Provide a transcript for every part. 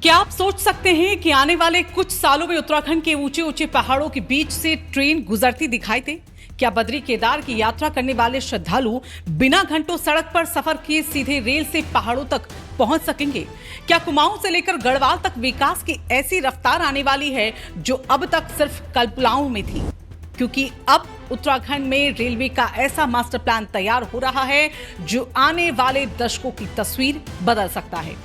क्या आप सोच सकते हैं कि आने वाले कुछ सालों में उत्तराखंड के ऊंचे ऊंचे पहाड़ों के बीच से ट्रेन गुजरती दिखाई दे? क्या बद्री केदार की यात्रा करने वाले श्रद्धालु बिना घंटों सड़क पर सफर किए सीधे रेल से पहाड़ों तक पहुंच सकेंगे? क्या कुमाऊं से लेकर गढ़वाल तक विकास की ऐसी रफ्तार आने वाली है जो अब तक सिर्फ कल्पनाओं में थी? क्योंकि अब उत्तराखंड में रेलवे का ऐसा मास्टर प्लान तैयार हो रहा है जो आने वाले दशकों की तस्वीर बदल सकता है।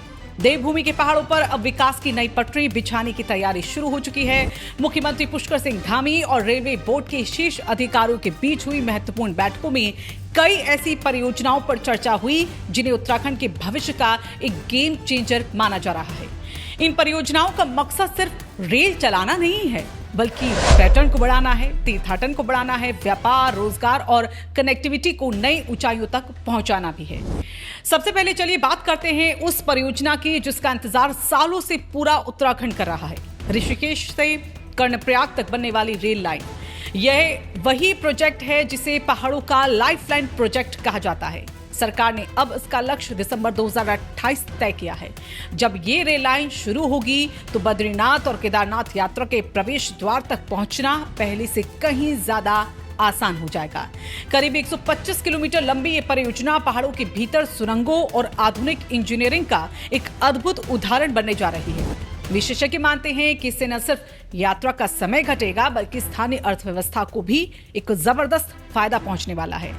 देवभूमि के पहाड़ों पर अब विकास की नई पटरी बिछाने की तैयारी शुरू हो चुकी है। मुख्यमंत्री पुष्कर सिंह धामी और रेलवे बोर्ड के शीर्ष अधिकारियों के बीच हुई महत्वपूर्ण बैठकों में कई ऐसी परियोजनाओं पर चर्चा हुई जिन्हें उत्तराखंड के भविष्य का एक गेम चेंजर माना जा रहा है। इन परियोजनाओं का मकसद सिर्फ रेल चलाना नहीं है, बल्कि पर्यटन को बढ़ाना है, तीर्थाटन को बढ़ाना है, व्यापार, रोजगार और कनेक्टिविटी को नई ऊंचाइयों तक पहुंचाना भी है। सबसे पहले चलिए बात करते हैं उस परियोजना की जिसका इंतजार सालों से पूरा उत्तराखंड कर रहा है। ऋषिकेश से कर्णप्रयाग तक बनने वाली रेल लाइन। यह वही प्रोजेक्ट है जिसे पहाड़ों का लाइफलाइन प्रोजेक्ट कहा जाता है। सरकार ने अब इसका लक्ष्य दिसंबर 2028 तय किया है। जब ये रेल लाइन शुरू होगी तो बद्रीनाथ और केदारनाथ यात्रा के प्रवेश द्वार तक पहुंचना पहले से कहीं ज्यादा आसान हो जाएगा। करीब 125 किलोमीटर लंबी ये परियोजना पहाड़ों के भीतर सुरंगों और आधुनिक इंजीनियरिंग का एक अद्भुत उदाहरण बनने जा रही है। विशेषज्ञ मानते हैं कि इससे न सिर्फ यात्रा का समय घटेगा बल्कि स्थानीय अर्थव्यवस्था को भी एक जबरदस्त फायदा पहुंचने वाला है।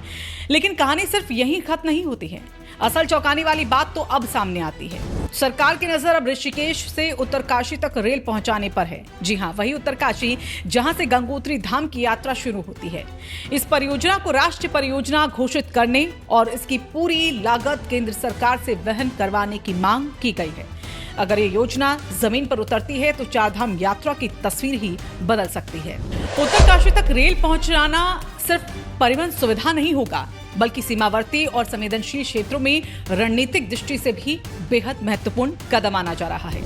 लेकिन कहानी सिर्फ यहीं खत्म नहीं होती है। असल चौंकाने वाली बात तो अब सामने आती है। सरकार की नजर अब ऋषिकेश से उत्तरकाशी तक रेल पहुंचाने पर है। जी हां, वही उत्तरकाशी जहां से गंगोत्री धाम की यात्रा शुरू होती है। इस परियोजना को राष्ट्रीय परियोजना घोषित करने और इसकी पूरी लागत केंद्र सरकार से वहन करवाने की मांग की गई है। अगर ये योजना जमीन पर उतरती है तो चारधाम यात्रा की तस्वीर ही बदल सकती है। उत्तरकाशी तक रेल पहुंचाना सिर्फ परिवहन सुविधा नहीं होगा बल्कि सीमावर्ती और संवेदनशील क्षेत्रों में रणनीतिक दृष्टि से भी बेहद महत्वपूर्ण कदम आना जा रहा है।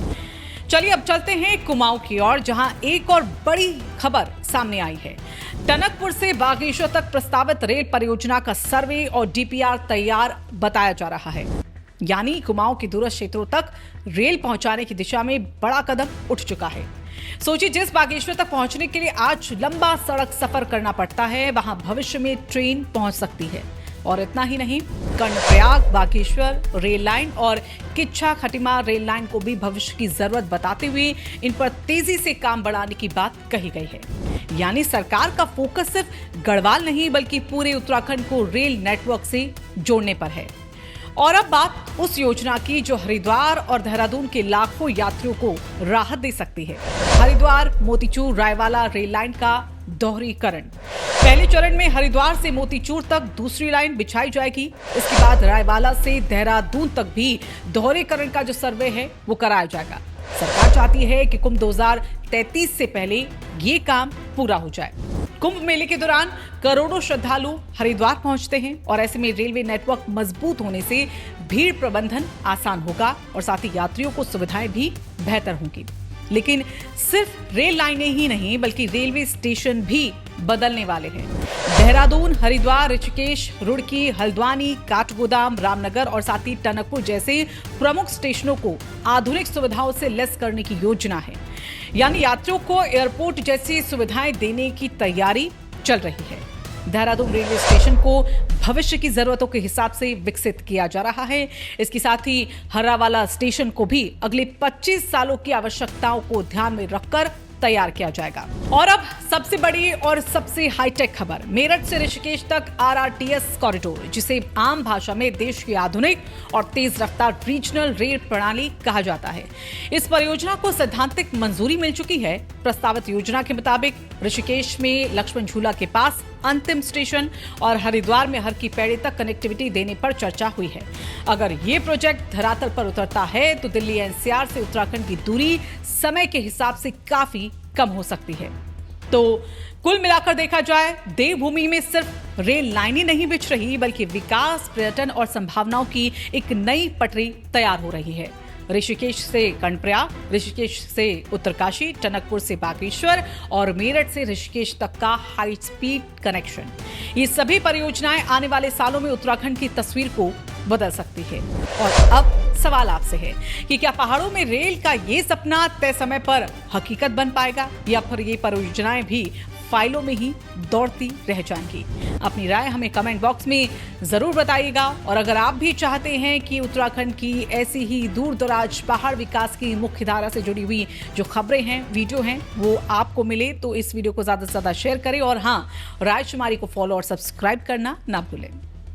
चलिए अब चलते हैं कुमाऊं की ओर, जहां एक और बड़ी खबर सामने आई है। टनकपुर से बागेश्वर तक प्रस्तावित रेल परियोजना का सर्वे और डीपीआर तैयार बताया जा रहा है। यानी कुमाऊं के दूरस्थ क्षेत्रों तक रेल पहुंचाने की दिशा में बड़ा कदम उठ चुका है। सोचिए, जिस बागेश्वर तक पहुंचने के लिए आज लंबा सड़क सफर करना पड़ता है, वहां भविष्य में ट्रेन पहुंच सकती है। और इतना ही नहीं, कर्णप्रयाग बागेश्वर रेल लाइन और किच्छा खटिमा रेल लाइन को भी भविष्य की जरूरत बताते हुए इन पर तेजी से काम बढ़ाने की बात कही गई है। यानी सरकार का फोकस सिर्फ गढ़वाल नहीं बल्कि पूरे उत्तराखंड को रेल नेटवर्क से जोड़ने पर है। और अब बात उस योजना की जो हरिद्वार और देहरादून के लाखों यात्रियों को राहत दे सकती है। हरिद्वार मोतीचूर रायवाला रेल लाइन का दोहरीकरण। पहले चरण में हरिद्वार से मोतीचूर तक दूसरी लाइन बिछाई जाएगी। इसके बाद रायवाला से देहरादून तक भी दोहरीकरण का जो सर्वे है वो कराया जाएगा। सरकार चाहती है कि कुंभ 2033 से पहले ये काम पूरा हो जाए। कुंभ मेले के दौरान करोड़ों श्रद्धालु हरिद्वार पहुंचते हैं और ऐसे में रेलवे नेटवर्क मजबूत होने से भीड़ प्रबंधन आसान होगा और साथ ही यात्रियों को सुविधाएं भी बेहतर होंगी। लेकिन सिर्फ रेल लाइनें ही नहीं बल्कि रेलवे स्टेशन भी बदलने वाले हैं। देहरादून, हरिद्वार, ऋषिकेश, रुड़की, हल्द्वानी, काठगोदाम, रामनगर और साथ ही टनकपुर जैसे प्रमुख स्टेशनों को आधुनिक सुविधाओं से लैस करने की योजना है। यानी यात्रियों को एयरपोर्ट जैसी सुविधाएं देने की तैयारी चल रही है। देहरादून रेलवे स्टेशन को भविष्य की जरूरतों के हिसाब से विकसित किया जा रहा है। इसके साथ ही हर्रावाला स्टेशन को भी अगले 25 सालों की आवश्यकताओं को ध्यान में रखकर तैयार किया जाएगा। और अब सबसे बड़ी और सबसे हाईटेक खबर, मेरठ से ऋषिकेश तक आरआरटीएस कॉरिडोर, जिसे आम भाषा में देश की आधुनिक और तेज रफ्तार रीजनल रेल प्रणाली कहा जाता है। इस परियोजना को सैद्धांतिक मंजूरी मिल चुकी है। प्रस्तावित योजना के मुताबिक ऋषिकेश में लक्ष्मण झूला के पास अंतिम स्टेशन और हरिद्वार में हर की पैड़ी तक कनेक्टिविटी देने पर चर्चा हुई है। अगर ये प्रोजेक्ट धरातल पर उतरता है तो दिल्ली एनसीआर से उत्तराखंड की दूरी समय के हिसाब से काफी कम हो सकती है। तो कुल मिलाकर देखा जाए, देवभूमि में सिर्फ रेल लाइनें नहीं बिछ रही बल्कि विकास, पर्यटन और संभावनाओं की एक नई पटरी तैयार हो रही है। ऋषिकेश से कर्णप्रयाग, ऋषिकेश से उत्तरकाशी, टनकपुर से बागेश्वर और मेरठ से ऋषिकेश तक का हाई स्पीड कनेक्शन, ये सभी परियोजनाएं आने वाले सालों में उत्तराखंड की तस्वीर को बदल सकती है। और अब सवाल आपसे है कि क्या पहाड़ों में रेल का ये सपना तय समय पर हकीकत बन पाएगा या फिर ये परियोजनाएं भी फाइलों में ही दौड़ती रह जाएंगी। अपनी राय हमें कमेंट बॉक्स में जरूर बताइएगा और अगर आप भी चाहते हैं कि उत्तराखंड की ऐसी ही दूर दराज पहाड़ विकास की मुख्य धारा से जुड़ी हुई जो खबरें हैं, वीडियो हैं, वो आपको मिले तो इस वीडियो को ज्यादा से ज्यादा शेयर करें और हाँ, राजकुमारी को फॉलो और सब्सक्राइब करना ना भूलें।